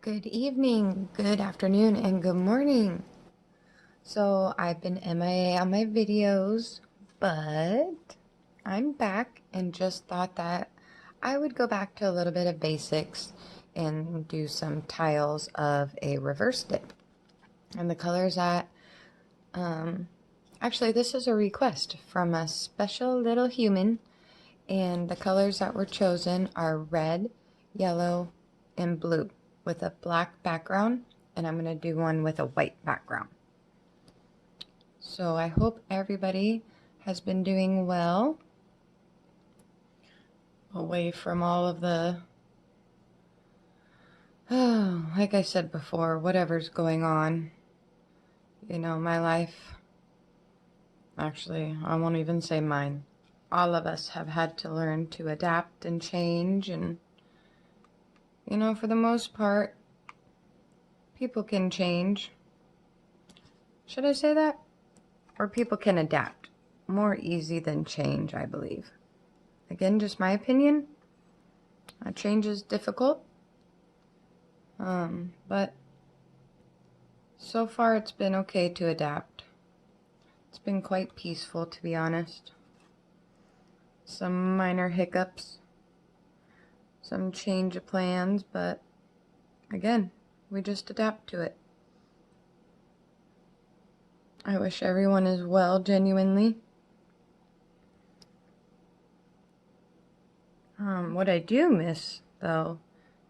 Good evening, good afternoon, and good morning. So I've been MIA on my videos, but I'm back and just thought that I would go back to a little bit of basics and do some tiles of a reverse dip. And the colors that, actually this is a request from a special little human, and the colors that were chosen are red, yellow, and blue with a black background, and I'm going to do one with a white background. So I hope everybody has been doing well, away from all of the, like I said before, whatever's going on. You know, my life, actually, I won't even say mine. All of us have had to learn to adapt and change, and, you know, for the most part, people can change. Should I say that? Or people can adapt. More easy than change, I believe. Again, just my opinion. Change is difficult. But so far it's been okay to adapt. It's been quite peaceful, to be honest. Some minor hiccups. Some change of plans, but again, we just adapt to it. I wish everyone is well, genuinely. What I do miss, though,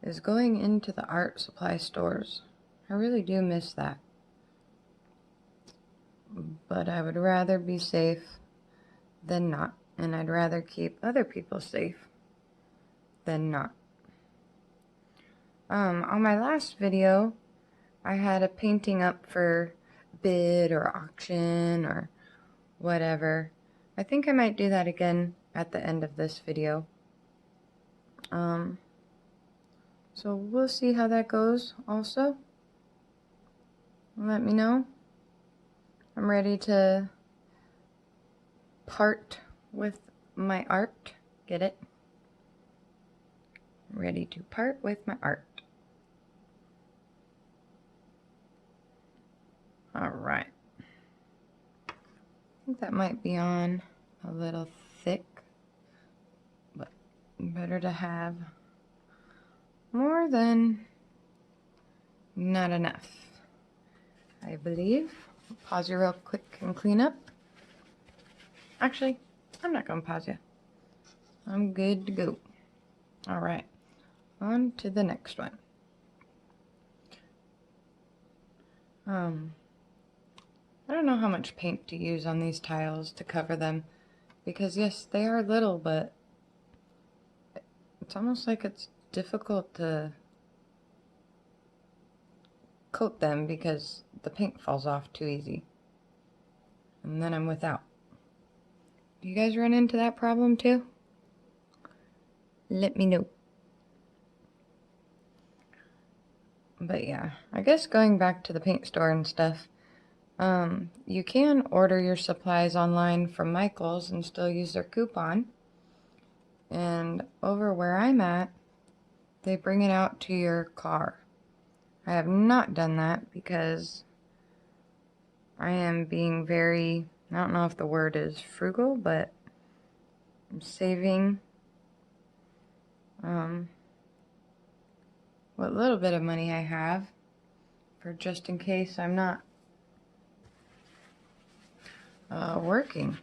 is going into the art supply stores. I really do miss that. But I would rather be safe than not, and I'd rather keep other people safe than not. On my last video, I had a painting up for bid or auction or whatever. I think I might do that again at the end of this video. So we'll see how that goes also. Let me know. I'm ready to part with my art. Get it? I'm ready to part with my art. Alright. I think that might be on a little thick, but better to have more than not enough, I believe. I'll pause you real quick and clean up. Actually, I'm not going to pause you. I'm good to go. Alright, on to the next one. I don't know how much paint to use on these tiles to cover them, because yes, they are little, but it's almost like it's difficult to coat them because the paint falls off too easy, and then I'm without. Do you guys run into that problem too? Let me know. But yeah, I guess going back to the paint store and stuff, you can order your supplies online from Michael's and still use their coupon. And over where I'm at, they bring it out to your car. I have not done that because I am being very, I don't know if the word is frugal, but I'm saving what little bit of money I have for just in case I'm not working,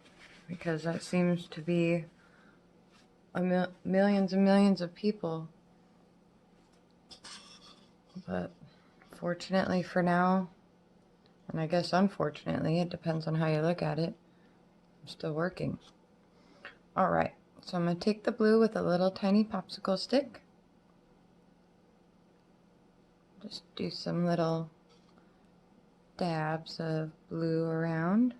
because that seems to be millions and millions of people. But fortunately for now, and I guess unfortunately, it depends on how you look at it, I'm still working. Alright, so I'm going to take the blue with a little tiny popsicle stick. Just do some little dabs of blue around.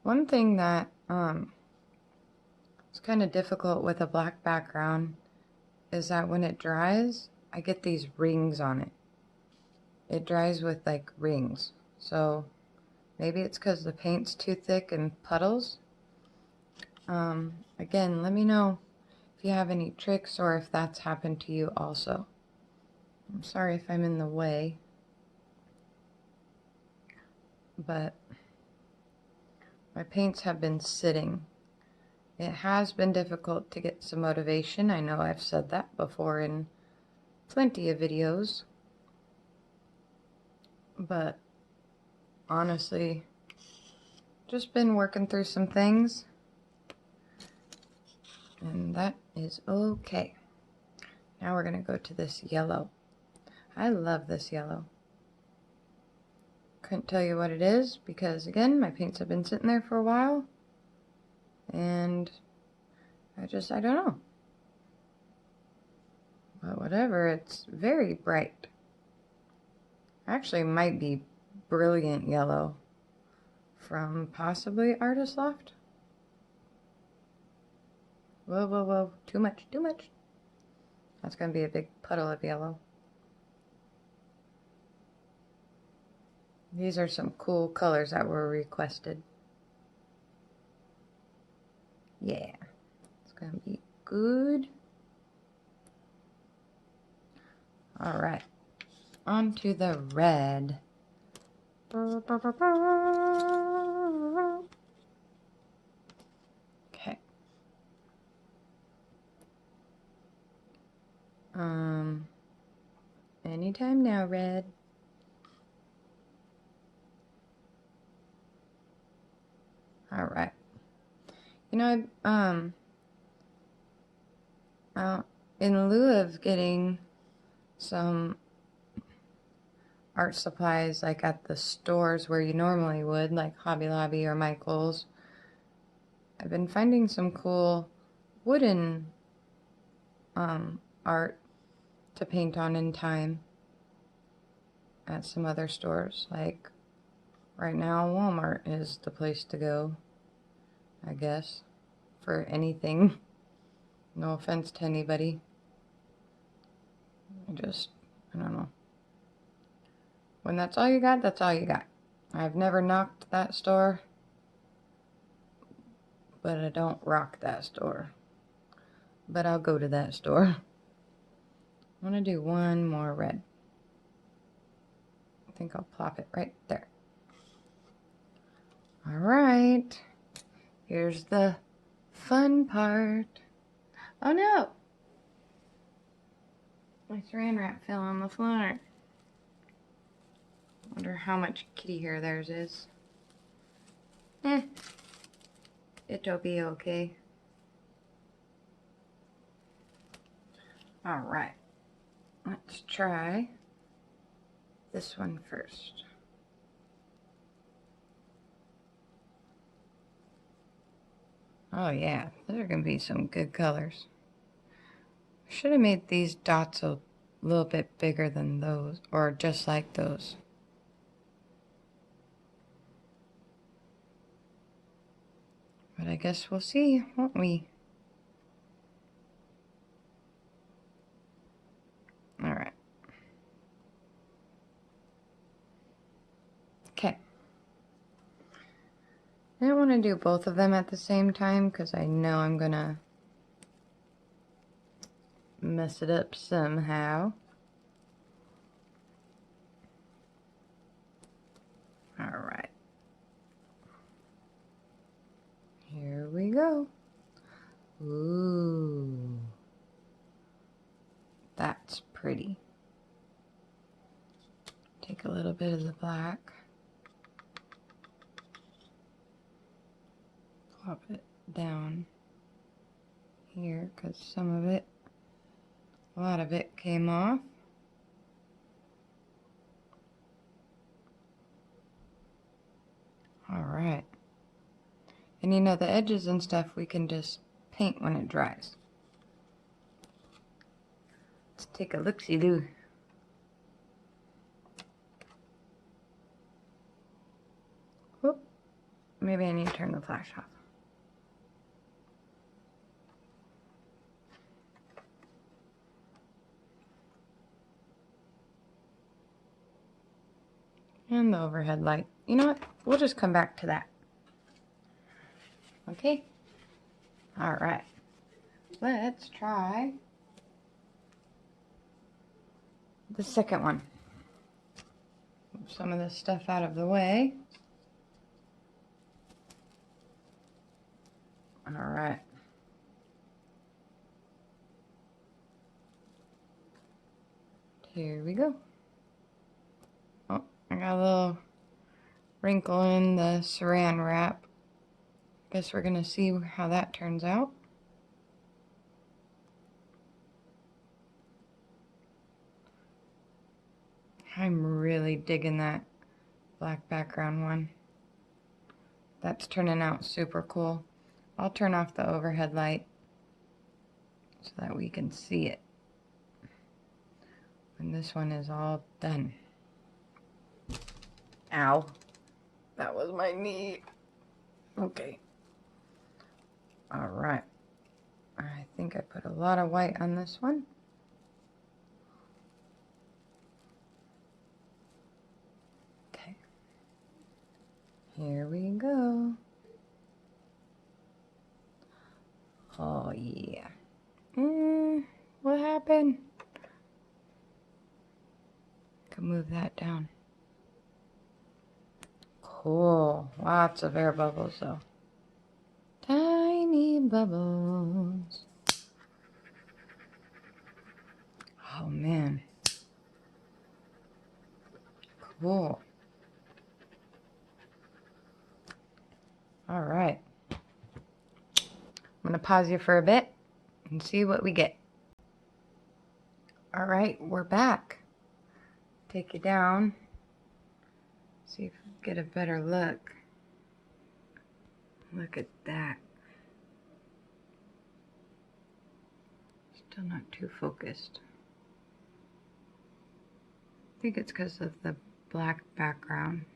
One thing that is kind of difficult with a black background is that when it dries, I get these rings on it. It dries with like rings. So maybe it's because the paint's too thick and puddles. Again, let me know if you have any tricks or if that's happened to you also. I'm sorry if I'm in the way, but my paints have been sitting. It has been difficult to get some motivation. I know I've said that before in plenty of videos, but honestly, just been working through some things, and that is okay. Now we're gonna go to this yellow. I love this yellow. Couldn't tell you what it is because, again, my paints have been sitting there for a while, and I don't know. But whatever, it's very bright. Actually, might be brilliant yellow from possibly Artist Loft. Whoa, whoa, whoa, too much, too much. That's gonna be a big puddle of yellow. These are some cool colors that were requested. Yeah, it's gonna be good. All right, on to the red. Okay. Anytime now, red. All right. You know, in lieu of getting some art supplies like at the stores where you normally would, like Hobby Lobby or Michael's, I've been finding some cool wooden art to paint on in time at some other stores. Like right now, Walmart is the place to go, I guess, for anything. No offense to anybody. I don't know. When that's all you got, that's all you got. I've never knocked that store, but I don't rock that store. But I'll go to that store. I want to do one more red. I think I'll plop it right there. All right. Here's the fun part. Oh no! My saran wrap fell on the floor. Wonder how much kitty hair theirs is. It'll be okay. All right. Let's try this one first. Oh yeah, those are gonna be some good colors. Should have made these dots a little bit bigger than those, or just like those. But I guess we'll see, won't we? All right. Okay. I don't want to do both of them at the same time because I know I'm gonna mess it up somehow. All right. Here we go. Ooh. That's pretty. Take a little bit of the black. Plop it down here because a lot of it came off. All right. And you know, the edges and stuff we can just paint when it dries. Let's take a look-see-loo. Whoop. Maybe I need to turn the flash off. And the overhead light. You know what? We'll just come back to that. Okay? Alright. Let's try the second one. Move some of this stuff out of the way. All right. Here we go. Oh, I got a little wrinkle in the saran wrap. Guess we're gonna see how that turns out. I'm really digging that black background one. That's turning out super cool. I'll turn off the overhead light so that we can see it when this one is all done. Ow. That was my knee. Okay. All right. I think I put a lot of white on this one. Okay. Here we go. Oh, yeah. What happened? Can move that down. Cool. Lots of air bubbles, though. Tiny bubbles. Oh, man. Cool. All right. I'm going to pause you for a bit and see what we get. All right, we're back. Take you down. See if we get a better look. Look at that. Still not too focused. I think it's because of the black background.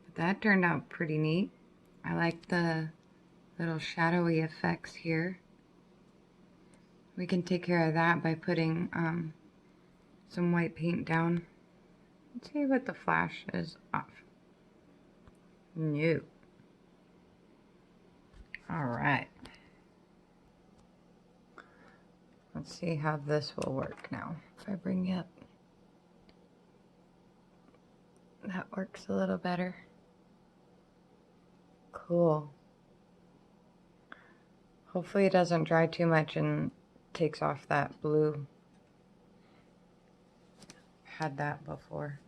But that turned out pretty neat. I like the little shadowy effects here. We can take care of that by putting some white paint down. Let's see what the flash is off. No. All right. Let's see how this will work now. If I bring you up. That works a little better. Cool. Hopefully it doesn't dry too much and takes off that blue. Had that before.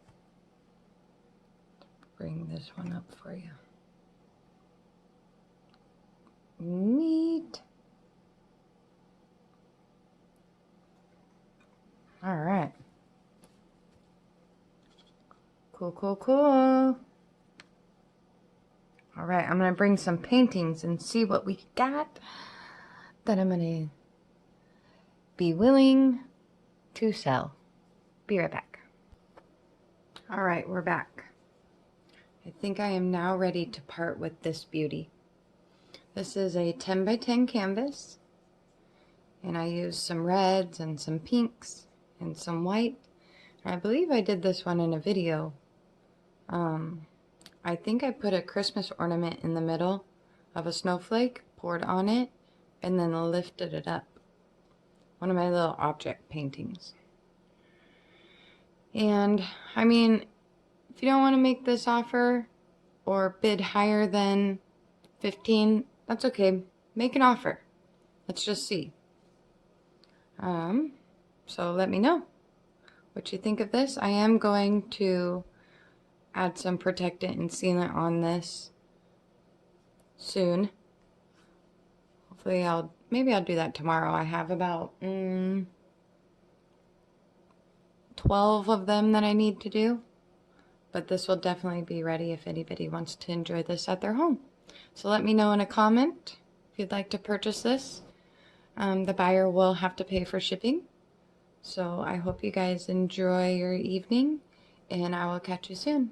Bring this one up for you. Neat. All right. Cool, cool, cool. All right, I'm gonna bring some paintings and see what we got that I'm gonna be willing to sell. Be right back. All right, we're back. I think I am now ready to part with this beauty. This is a 10 by 10 canvas, and I used some reds and some pinks and some white. I believe I did this one in a video. I think I put a Christmas ornament in the middle of a snowflake, poured on it, and then lifted it up. One of my little object paintings. And, I mean, if you don't want to make this offer or bid higher than 15, that's okay. Make an offer. Let's just see. So let me know what you think of this. I am going to add some protectant and sealant on this soon. Hopefully maybe I'll do that tomorrow. I have about 12 of them that I need to do. But this will definitely be ready if anybody wants to enjoy this at their home. So let me know in a comment if you'd like to purchase this. The buyer will have to pay for shipping. So I hope you guys enjoy your evening, and I will catch you soon.